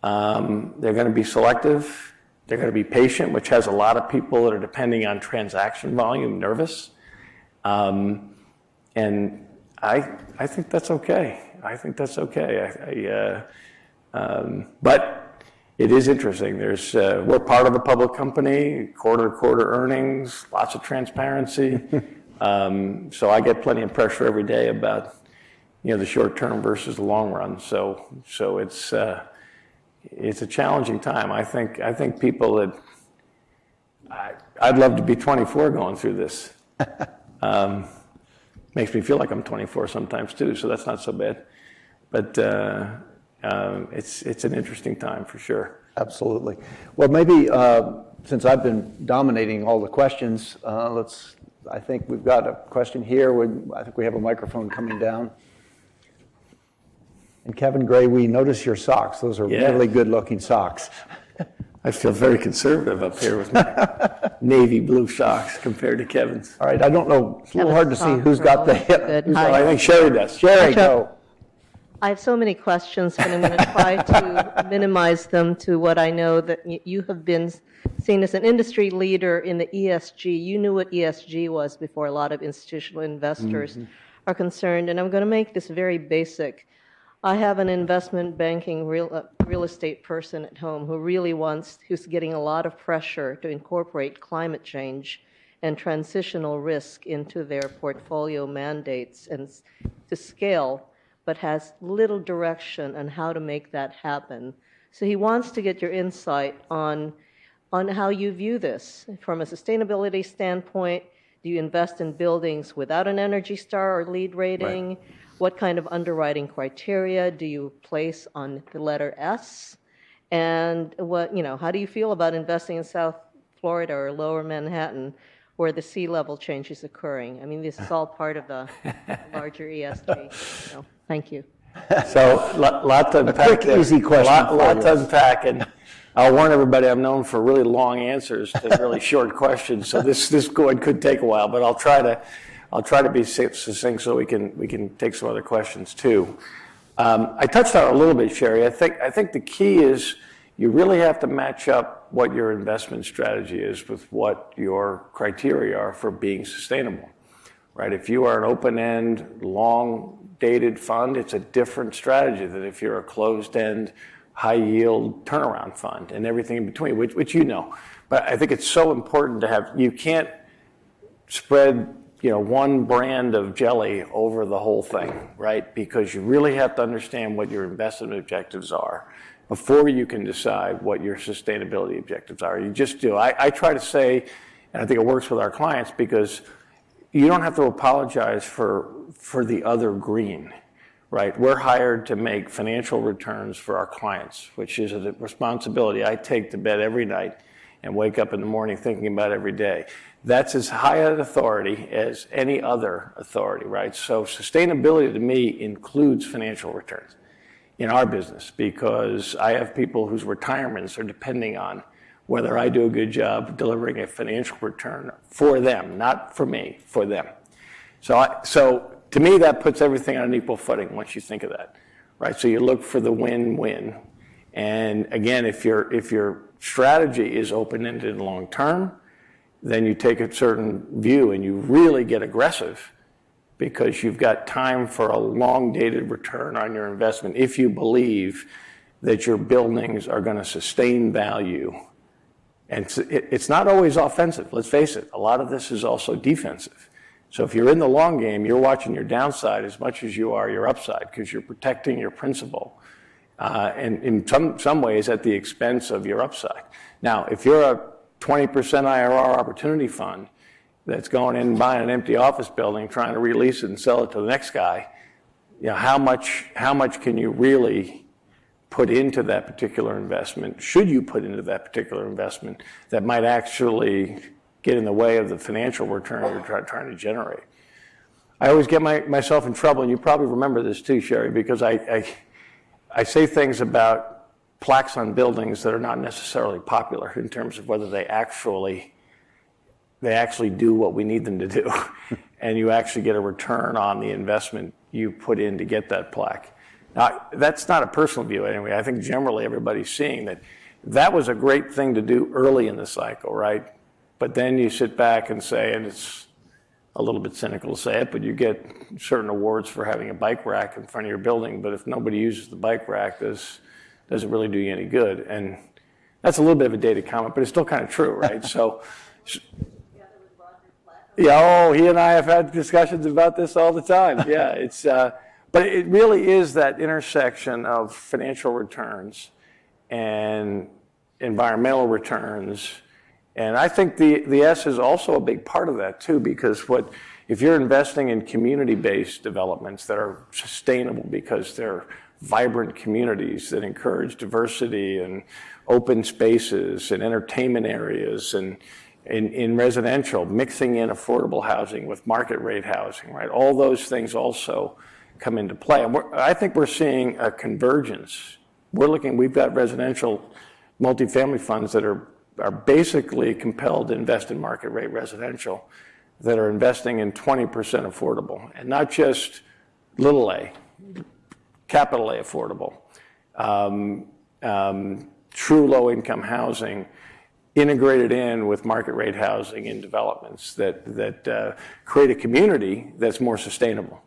They're going to be selective. They're going to be patient, which has a lot of people that are depending on transaction volume nervous. And I think that's okay. I think that's okay. But it is interesting. We're part of a public company, quarter-to-quarter earnings, lots of transparency. So I get plenty of pressure every day about, the short term versus the long run. So it's a challenging time. I think people that I'd love to be 24 going through this. Makes me feel like I'm 24 sometimes too, so that's not so bad. But it's an interesting time for sure. Absolutely. Well, maybe since I've been dominating all the questions, I think we've got a question here. I think we have a microphone coming down. And Kevin Gray, we notice your socks. Those are really good-looking socks. I feel very conservative up here with my navy blue socks compared to Kevin's. All right, I don't know. It's a little hard to see who's got the hip. I think Sherry does. Sherry, go. I have so many questions, but I'm going to try to minimize them to what I know that you have been seen as an industry leader in the ESG. You knew what ESG was before a lot of institutional investors are concerned, and I'm going to make this very basic. I have an investment banking real estate person at home who's getting a lot of pressure to incorporate climate change and transitional risk into their portfolio mandates and to scale, but has little direction on how to make that happen. So he wants to get your insight on how you view this. From a sustainability standpoint, do you invest in buildings without an Energy Star or LEED rating? Right. What kind of underwriting criteria do you place on the letter S? And how do you feel about investing in South Florida or Lower Manhattan where the sea level change is occurring? I mean, this is all part of the larger ESG. So, thank you. So, lot to unpack. Quick, easy question. Lot to unpack, and I'll warn everybody. I'm known for really long answers to really short questions. So this could take a while, but I'll try to be succinct so we can take some other questions too. I touched on it a little bit, Sherry. I think the key is you really have to match up what your investment strategy is with what your criteria are for being sustainable, right? If you are an open-end, long-dated fund, it's a different strategy than if you're a closed-end, high-yield turnaround fund and everything in between, which you know. But I think it's so important to have. You can't spread one brand of jelly over the whole thing, right? Because you really have to understand what your investment objectives are before you can decide what your sustainability objectives are. You just do. I try to say, and I think it works with our clients, because you don't have to apologize for the other green, right? We're hired to make financial returns for our clients, which is a responsibility I take to bed every night and wake up in the morning thinking about every day. That's as high an authority as any other authority, right? So sustainability to me includes financial returns in our business, because I have people whose retirements are depending on whether I do a good job delivering a financial return for them, not for me, for them. So to me, that puts everything on an equal footing once you think of that, right? So you look for the win-win. And again, if your strategy is open-ended and long-term, then you take a certain view and you really get aggressive because you've got time for a long-dated return on your investment if you believe that your buildings are going to sustain value. And it's not always offensive, let's face it. A lot of this is also defensive. So if you're in the long game, you're watching your downside as much as you are your upside, because you're protecting your principal. And in some ways at the expense of your upside. Now, if you're a 20% IRR opportunity fund that's going in and buying an empty office building, trying to release it and sell it to the next guy, how much can you really put into that particular investment? Should you put into that particular investment that might actually get in the way of the financial return you're trying to generate? I always get myself in trouble, and you probably remember this too, Sherry, because I say things about plaques on buildings that are not necessarily popular in terms of whether they actually do what we need them to do, and you actually get a return on the investment you put in to get that plaque. Now, that's not a personal view anyway. I think generally everybody's seeing that was a great thing to do early in the cycle, right? But then you sit back and say, and it's a little bit cynical to say it, but you get certain awards for having a bike rack in front of your building, but if nobody uses the bike rack, does it really do you any good? And that's a little bit of a dated comment, but it's still kind of true, right? So, yeah, he and I have had discussions about this all the time. Yeah, but it really is that intersection of financial returns and environmental returns. And I think the S is also a big part of that too, because if you're investing in community-based developments that are sustainable because they're vibrant communities that encourage diversity and open spaces and entertainment areas, and in residential, mixing in affordable housing with market rate housing, right? All those things also come into play. And I think we're seeing a convergence. We've got residential multifamily funds that are basically compelled to invest in market rate residential that are investing in 20% affordable, and not just little a, capital A affordable, true low income housing integrated in with market rate housing in developments that create a community that's more sustainable,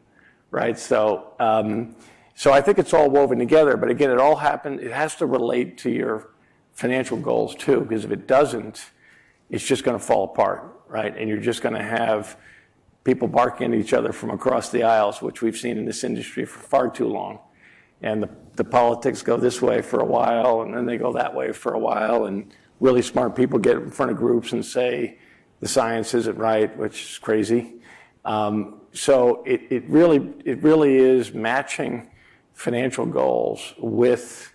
right? So I think it's all woven together, but again, it has to relate to your financial goals too, because if it doesn't, it's just going to fall apart, right? And you're just going to have people barking at each other from across the aisles, which we've seen in this industry for far too long. And the politics go this way for a while, and then they go that way for a while, and really smart people get in front of groups and say the science isn't right, which is crazy. So it really is matching financial goals with,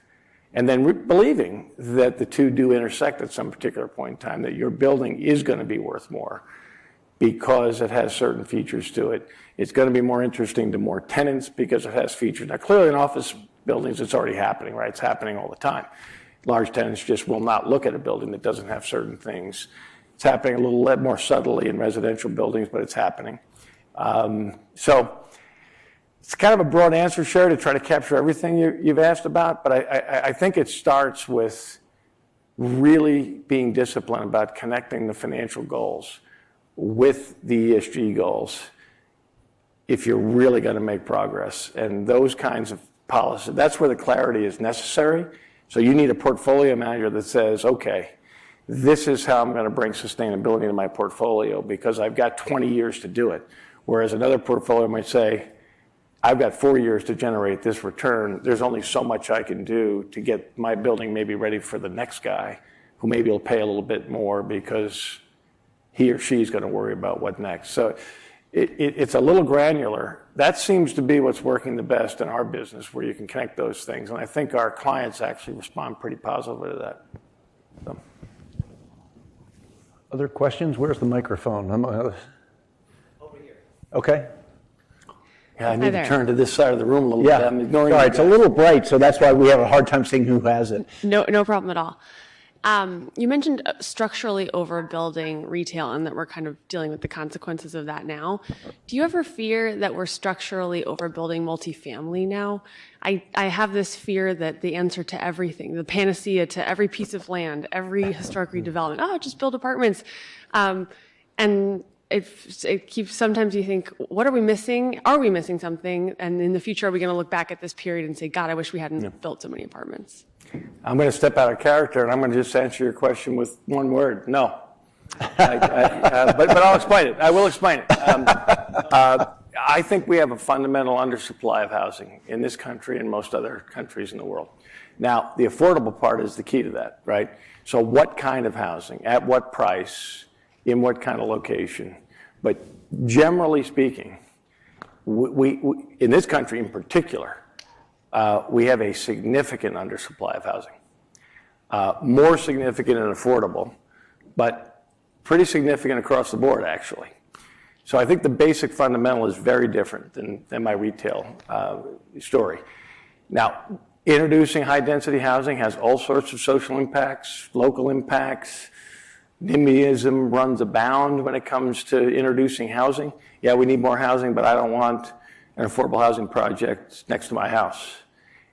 and then believing that the two do intersect at some particular point in time, that your building is going to be worth more because it has certain features to it. It's going to be more interesting to more tenants because it has features. Now, clearly in office buildings, it's already happening, right? It's happening all the time. Large tenants just will not look at a building that doesn't have certain things. It's happening a little more subtly in residential buildings, but it's happening. So it's kind of a broad answer, Sherry, to try to capture everything you've asked about, but I think it starts with really being disciplined about connecting the financial goals with the ESG goals if you're really going to make progress. And those kinds of policies, that's where the clarity is necessary. So you need a portfolio manager that says, okay, this is how I'm going to bring sustainability to my portfolio because I've got 20 years to do it. Whereas another portfolio might say, I've got 4 years to generate this return. There's only so much I can do to get my building maybe ready for the next guy who maybe will pay a little bit more because he or she is going to worry about what next. So it's a little granular. That seems to be what's working the best in our business, where you can connect those things. And I think our clients actually respond pretty positively to that. So. Other questions? Where's the microphone? Over here. Okay. Yeah, I need to turn to this side of the room a little bit. I'm ignoring Sorry, you it's a guys. little bright, so that's why we have a hard time seeing who has it. No problem at all. You mentioned structurally overbuilding retail and that we're kind of dealing with the consequences of that now. Do you ever fear that we're structurally overbuilding multifamily now? I have this fear that the answer to everything, the panacea to every piece of land, every historic redevelopment, just build apartments. And it keeps, sometimes you think, what are we missing? Are we missing something? And in the future, are we going to look back at this period and say, God, I wish we hadn't built so many apartments? I'm going to step out of character, and I'm going to just answer your question with one word: no. But I'll explain it. I will explain it. I think we have a fundamental undersupply of housing in this country and most other countries in the world. Now, the affordable part is the key to that, right? So what kind of housing, at what price, in what kind of location? But generally speaking, we in this country in particular, we have a significant undersupply of housing, more significant and affordable, but pretty significant across the board, actually. So I think the basic fundamental is very different than my retail story. Now, introducing high-density housing has all sorts of social impacts, local impacts. NIMBYism runs abound when it comes to introducing housing. Yeah, we need more housing, but I don't want an affordable housing project next to my house.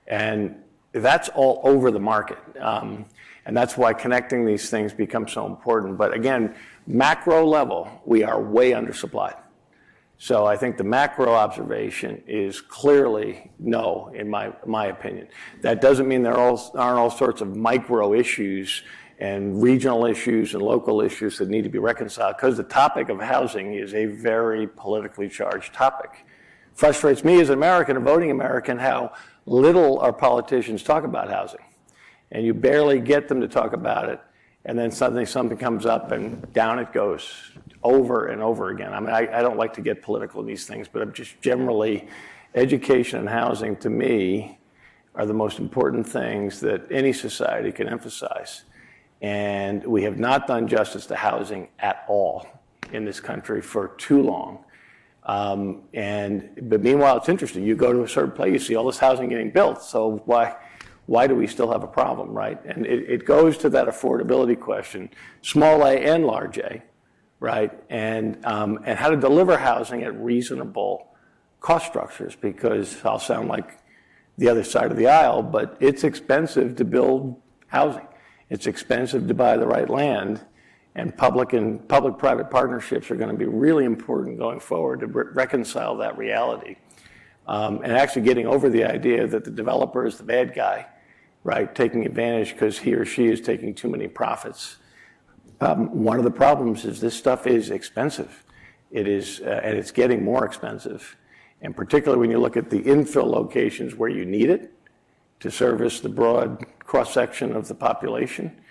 And that's all over the market. And that's why connecting these things becomes so important. But again, macro level, we are way undersupplied. So I think the macro observation is clearly no, in my opinion. That doesn't mean there aren't all sorts of micro issues and regional issues and local issues that need to be reconciled, because the topic of housing is a very politically charged topic. Frustrates me as an American, a voting American, how little our politicians talk about housing. And you barely get them to talk about it, and then suddenly something comes up and down it goes over and over again. I mean, I don't like to get political in these things, but I'm just generally, education and housing to me are the most important things that any society can emphasize. And we have not done justice to housing at all in this country for too long. But meanwhile, it's interesting. You go to a certain place, you see all this housing getting built. So why do we still have a problem, right? And it goes to that affordability question, small a and large a, right? And how to deliver housing at reasonable cost structures, because I'll sound like the other side of the aisle, but it's expensive to build housing. It's expensive to buy the right land, and public-private partnerships are going to be really important going forward to reconcile that reality. And actually getting over the idea that the developer is the bad guy, right, taking advantage because he or she is taking too many profits. One of the problems is this stuff is expensive. It is, and it's getting more expensive. And particularly when you look at the infill locations where you need it to service the broad cross-section of the population,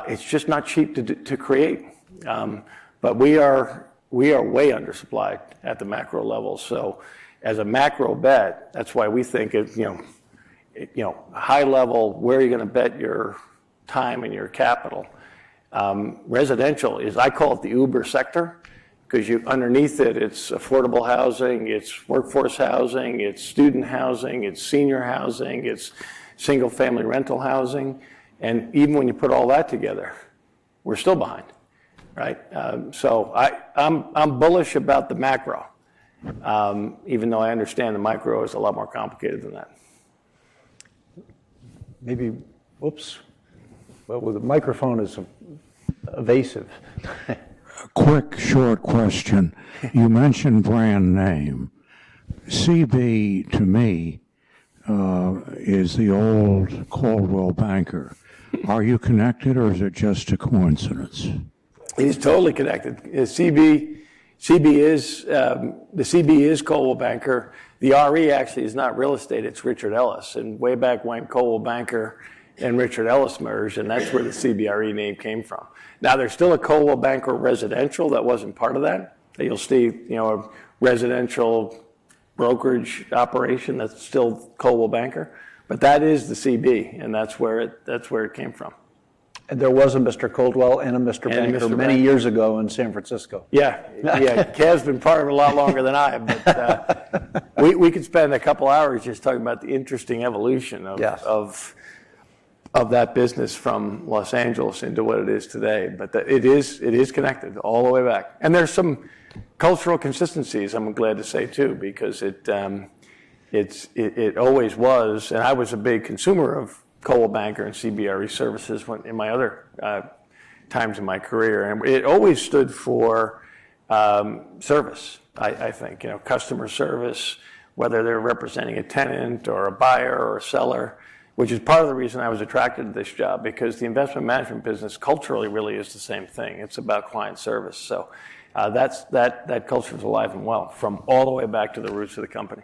it's just not cheap to create. But we are way undersupplied at the macro level. So as a macro bet, that's why we think it, high level, where are you going to bet your time and your capital? Residential is, I call it the Uber sector, because underneath it, it's affordable housing, it's workforce housing, it's student housing, it's senior housing, it's single family rental housing. And even when you put all that together, we're still behind, right? So I'm bullish about the macro, even though I understand the micro is a lot more complicated than that. Maybe, whoops. Well, the microphone is evasive. Quick, short question. You mentioned brand name. CB, to me, is the old Coldwell Banker. Are you connected, or is it just a coincidence? It is totally connected. CB is the CB is Coldwell Banker. The RE actually is not real estate; it's Richard Ellis. And way back when Coldwell Banker and Richard Ellis merged, and that's where the CBRE name came from. Now there's still a Coldwell Banker residential that wasn't part of that. You'll see, a residential brokerage operation that's still Coldwell Banker, but that is the CB, and that's where it came from. And there was a Mr. Coldwell and a Mr. Banker many years ago in San Francisco. Yeah. Kev's been part of it a lot longer than I have, but we could spend a couple hours just talking about the interesting evolution of that business from Los Angeles into what it is today. But it is connected all the way back, and there's some cultural consistencies, I'm glad to say too, because it always was, and I was a big consumer of Coldwell Banker and CBRE services in my other times in my career, and it always stood for service. I think customer service, whether they're representing a tenant or a buyer or a seller, which is part of the reason I was attracted to this job, because the investment management business culturally really is the same thing. It's about client service. So that culture is alive and well from all the way back to the roots of the company.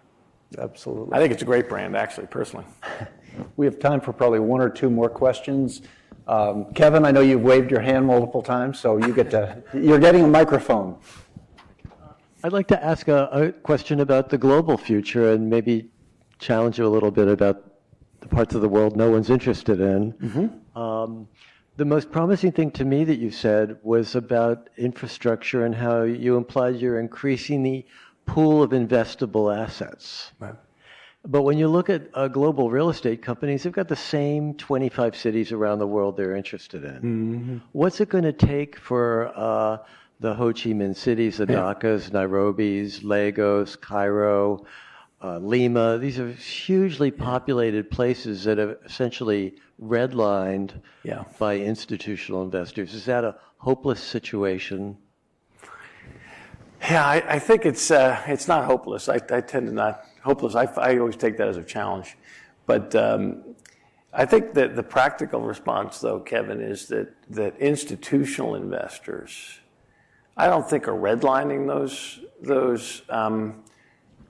Absolutely. I think it's a great brand, actually, personally. We have time for probably one or two more questions. Kevin, I know you've waved your hand multiple times, so you're getting a microphone. I'd like to ask a question about the global future and maybe challenge you a little bit about the parts of the world no one's interested in. Mm-hmm. The most promising thing to me that you said was about infrastructure and how you implied you're increasing the pool of investable assets. Right. But when you look at global real estate companies, they've got the same 25 cities around the world they're interested in. Mm-hmm. What's it going to take for the Ho Chi Minh cities, the Dhakas, Nairobis, Lagos, Cairo, Lima? These are hugely populated places that are essentially redlined by institutional investors. Is that a hopeless situation? Yeah, I think it's not hopeless. I tend to not hopeless. I always take that as a challenge, but I think that the practical response, though, Kevin, is that institutional investors, I don't think are redlining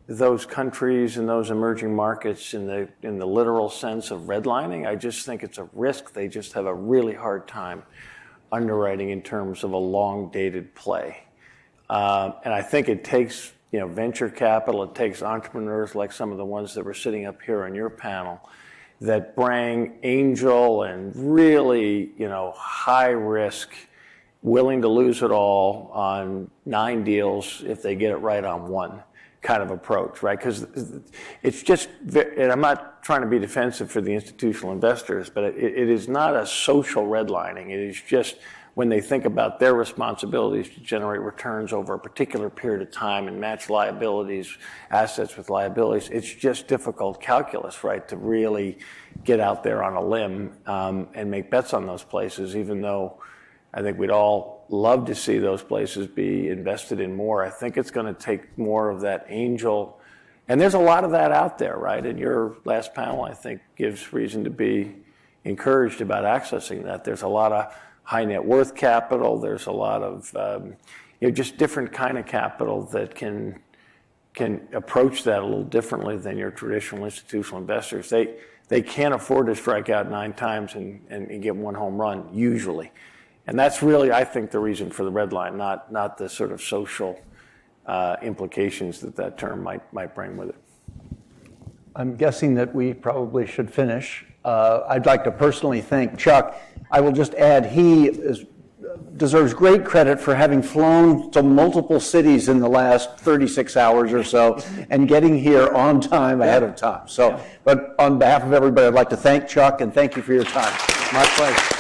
those countries and those emerging markets in the literal sense of redlining. I just think it's a risk they just have a really hard time underwriting in terms of a long-dated play. And I think it takes venture capital, it takes entrepreneurs like some of the ones that were sitting up here on your panel that bring angel and really high risk, willing to lose it all on 9 deals if they get it right on 1 kind of approach, right? Because it's just, and I'm not trying to be defensive for the institutional investors, but it is not a social redlining. It is just when they think about their responsibilities to generate returns over a particular period of time and match liabilities, assets with liabilities, it's just difficult calculus, right, to really get out there on a limb and make bets on those places, even though I think we'd all love to see those places be invested in more. I think it's going to take more of that angel. And there's a lot of that out there, right? And your last panel, I think, gives reason to be encouraged about accessing that. There's a lot of high net worth capital. There's a lot of just different kind of capital that can approach that a little differently than your traditional institutional investors. They can't afford to strike out 9 times and get 1 home run, usually. And that's really, I think, the reason for the red line, not the sort of social implications that term might bring with it. I'm guessing that we probably should finish. I'd like to personally thank Chuck. I will just add he deserves great credit for having flown to multiple cities in the last 36 hours or so and getting here on time ahead of time. So, but on behalf of everybody, I'd like to thank Chuck and thank you for your time. My pleasure.